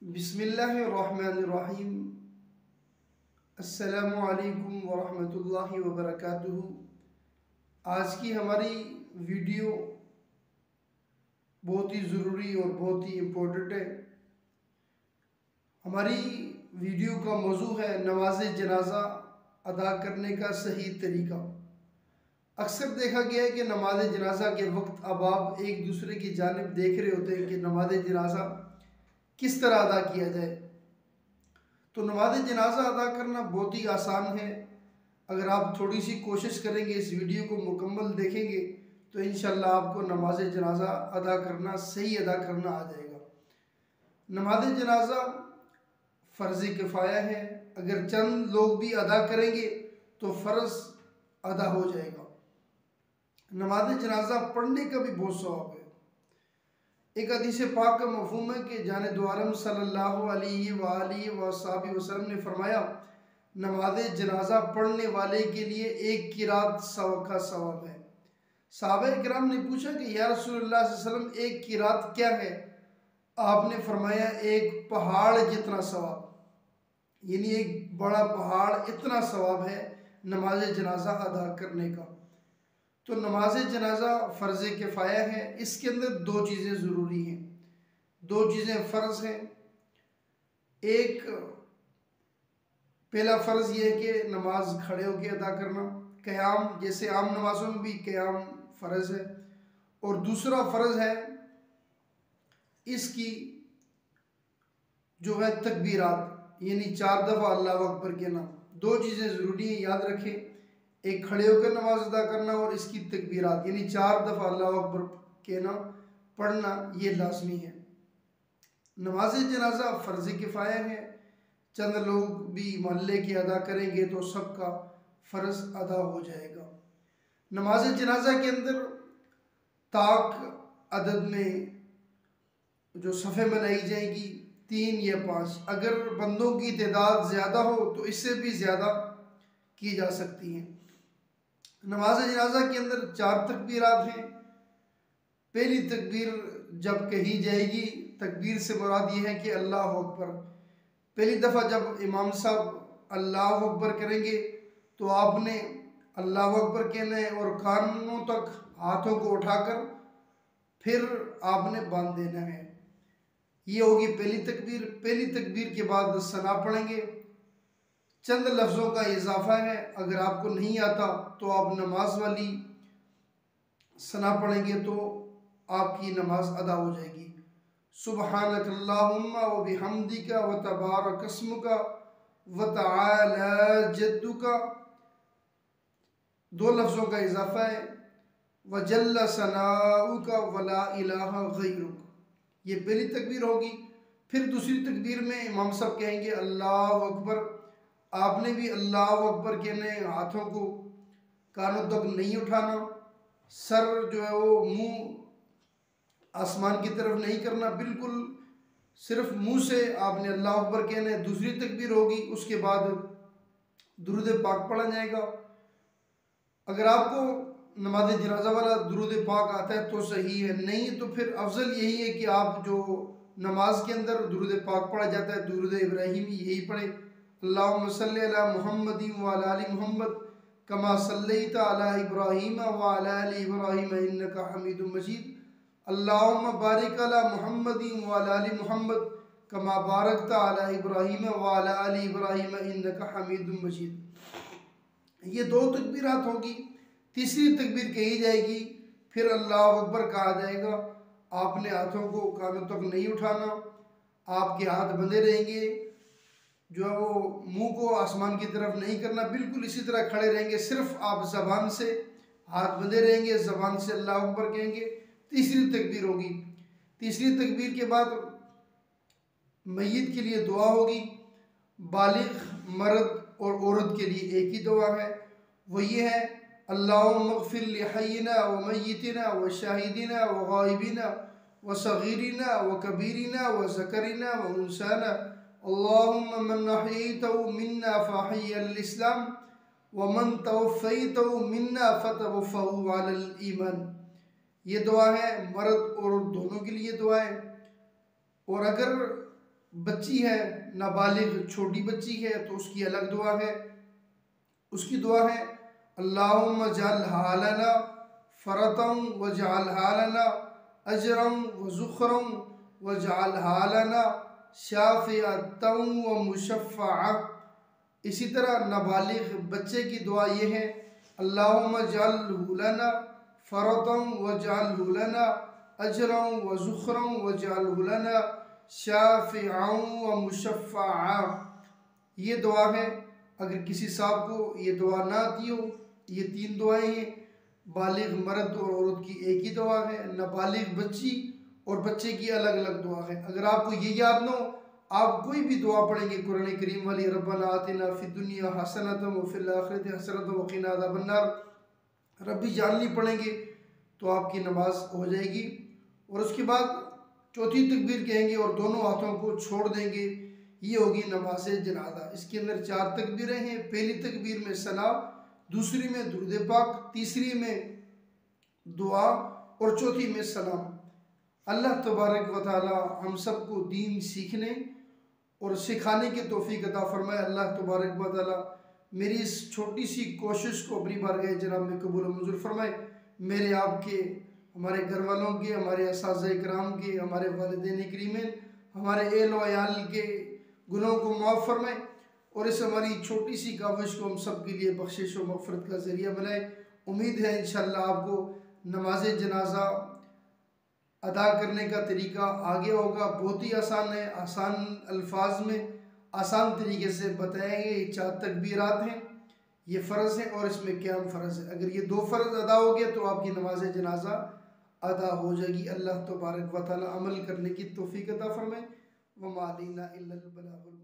बिस्मिल्लाहिर्रहमानिर्रहीम। अस्सलामु अलैकुम वरहमतुल्लाहि वबरकातुहू। आज की हमारी वीडियो बहुत ही ज़रूरी और बहुत ही इम्पोर्टेंट है। हमारी वीडियो का मौजू है नमाज जनाजा अदा करने का सही तरीका। अक्सर देखा गया है कि नमाज जनाजा के वक्त अब आप एक दूसरे की जानिब देख रहे होते हैं कि नमाज जनाजा किस तरह अदा किया जाए। तो नमाज जनाजा अदा करना बहुत ही आसान है। अगर आप थोड़ी सी कोशिश करेंगे, इस वीडियो को मुकम्मल देखेंगे तो इंशाल्लाह आपको नमाज जनाजा अदा करना, सही अदा करना आ जाएगा। नमाज जनाजा फ़र्ज़ किफ़ाया है। अगर चंद लोग भी अदा करेंगे तो फ़र्ज़ अदा हो जाएगा। नमाज जनाजा पढ़ने का भी बहुत सवाब है। एक हदीस पाक का मफ़हूम है कि जाने दो आलम सल्लल्लाहु अलैहि वसल्लम ने फरमाया, नमाज जनाजा पढ़ने वाले के लिए एक किरात का सवाब है। सहाबा किराम ने पूछा कि या रसूलुल्लाह सल्लल्लाहु अलैहि वसल्लम एक किरात क्या है? आपने फरमाया एक पहाड़ जितना सवाब, यानी एक बड़ा पहाड़ इतना सवाब है नमाज जनाजा अदा करने का। तो नमाज जनाजा फ़र्ज़ किफ़ाया है। इसके अंदर दो चीज़ें ज़रूरी हैं, दो चीज़ें फ़र्ज़ हैं। एक पहला फ़र्ज़ ये है कि नमाज खड़े होकर अदा करना, क़याम, जैसे आम नमाज़ों में भी क़याम फ़र्ज़ है। और दूसरा फ़र्ज़ है इसकी जो है तकबीरात, यानी 4 दफ़ा अल्लाह अकबर कहना। दो चीज़ें ज़रूरी हैं, याद रखें, एक खड़े होकर नमाज अदा करना और इसकी तकबीरात, यानी 4 दफ़ा अल्लाह अकबर कहना, पढ़ना, ये लाजमी है। नमाज जनाजा फ़र्ज़ किफ़ाया है। चंद लोग भी मोहल्ले के अदा करेंगे तो सबका फ़र्ज़ अदा हो जाएगा। नमाज जनाजा के अंदर ताक अदद में जो सफ़े बनाई जाएगी 3 या 5। अगर बंदों की तादाद ज़्यादा हो तो इससे भी ज़्यादा की जा सकती हैं। नमाज जनाजा के अंदर 4 तकबीरात हैं। पहली तकबीर जब कही जाएगी, तकबीर से मुराद ये है कि अल्लाह अकबर। पहली दफ़ा जब इमाम साहब अल्लाह अकबर करेंगे तो आपने अल्लाह अकबर कहना है और कानों तक हाथों को उठाकर फिर आपने बांध देना है। ये होगी पहली तकबीर। पहली तकबीर के बाद सना पढ़ेंगे। चंद लफ्ज़ों का इजाफा है, अगर आपको नहीं आता तो आप नमाज वाली सना पढ़ेंगे तो आपकी नमाज अदा हो जाएगी। सुबहानक अल्लाहुम्मा व बिहम्दिका व तबारक अस्मुका व तआला जद्दुका, 2 लफ्ज़ों का इजाफा है, व जल्ल सनाउका व ला इलाहा गैरुक। ये पहली तकबीर होगी। फिर दूसरी तकबीर में इमाम साहब कहेंगे अल्लाह अकबर। आपने भी अल्लाह अकबर कहने, हाथों को कानों तक नहीं उठाना, सर जो है वो मुंह आसमान की तरफ नहीं करना, बिल्कुल सिर्फ मुंह से आपने अल्लाह अकबर कहना है। दूसरी तकबीर होगी, उसके बाद दुरूद पाक पढ़ा जाएगा। अगर आपको नमाज जनाजा वाला दुरूद पाक आता है तो सही है, नहीं तो फिर अफजल यही है कि आप जो नमाज के अंदर दुरूद पाक पढ़ा जाता है, दुरूद इब्राहिमी, यही पढ़े। अल्लाहुम्मा सल्ली अला मुहम्मदिन व अला आलि मुहम्मद कमा सल्लैता अला इब्राहीम व अला आलि इब्राहीम इन्नका हमीदुम मजीद। अल्लाहुम्मा बारिक अला मुहम्मदिन व अला आलि मुहम्मद कमा बारकता अला इब्राहीम व अला आलि इब्राहीम इन्नका हमीदुम मजीद। ये 2 तकबीरात होगी। तीसरी तकबीर कही जाएगी, फिर अल्लाह अकबर कहा जाएगा। आपने हाथों को कानों तक नहीं उठाना, आपके हाथ बंधे रहेंगे, जो है वो मुंह को आसमान की तरफ नहीं करना, बिल्कुल इसी तरह खड़े रहेंगे। सिर्फ आप ज़बान से हाथ बंधे रहेंगे, ज़बान से अल्लाह अकबर कहेंगे। तीसरी तकबीर होगी। तीसरी तकबीर के बाद मय्यत के लिए दुआ होगी। बालिग मर्द और औरत के लिए एक ही दुआ है, वो ये है अल्लाहुम्मा अग़फ़िर लिहय्यिना व मय्यितिना व शाहिदिना व गायबिना व सगीरिना व कबीरिना व ज़करिना व उन्साना अल्लाहुम्मा मन अहयैतहु मिन्ना फ़अहय्यि अलल इस्लाम व मन तवफ़्फ़ैतहु मिन्ना फ़तवफ़्फ़हु अलल ईमान। ये दुआ है, मर्द और दोनों के लिए दुआ है। और अगर बच्ची है, नाबालिग छोटी बच्ची है, तो उसकी अलग दुआ है। उसकी दुआ है अल्लाहुम्मा जअल हालना फरतम व जअल हालना अजरम व ज़ुखरम व जअल हालना शाफ़िअतम व मुशफ़्फ़अ। इसी तरह नाबालिग बच्चे की दुआ ये है अल्लाहुम्मा जअलहु लना फरतम व जअलहु लना अजरम व ज़ुखरम व जअलहु लना शाफ़िअन व मुशफ़्फ़अ। ये दुआ है। अगर किसी साहब को ये दुआ ना आती हो, ये 3 दुआएं हैं। बालिग मर्द और औरत की एक ही दुआ है, नाबालिग बच्ची और बच्चे की अलग अलग दुआ है। अगर आपको ये याद ना हो, आप कोई भी दुआ पढ़ेंगे कुरान करीम वाली, रब्बना आतिना फिद दुनिया हसनतम व फिल आखिरति हसनतम व क़िना अज़ाबन्नार, रब्बी जानली पढ़ेंगे तो आपकी नमाज हो जाएगी। और उसके बाद चौथी तकबीर कहेंगे और दोनों हाथों को छोड़ देंगे, ये होगी नमाज जनाजा। इसके अंदर 4 तकबीरें हैं। पहली तकबीर में सना, दूसरी में दुरूद पाक, तीसरी में दुआ और चौथी में सलाम। अल्लाह तबारक व तआला हम सबको दीन सीखने और सिखाने की तौफीक अता फरमाए। अल्लाह तबारक व तआला मेरी इस छोटी सी कोशिश को अपनी बारगाह जनाब में कबूल मंजूर फरमाए। मेरे आपके, हमारे घर वालों के, हमारे असातिज़ा इकराम के, हमारे वालिदैन करीमैन, हमारे एहल व अयाल के गुनाहों को माफ़ फरमाए और इस हमारी छोटी सी काविश को हम सब के लिए बख्शिश व मग़फ़िरत का ज़रिया बनाए। उम्मीद है इंशाअल्लाह आपको नमाज जनाजा अदा करने का तरीका आगे होगा। बहुत ही आसान है, आसान अल्फाज में आसान तरीके से बताएंगे। ये 4 तकबीरात हैं, ये फ़र्ज़ है और इसमें क़याम फ़र्ज़ है। अगर ये 2 फ़र्ज़ अदा हो गए तो आपकी नमाज जनाजा अदा हो जाएगी। अल्लाह तबारक व तआला अमल करने की तौफीक अता फरमाए। वमा अलैना इल्लल बलागुल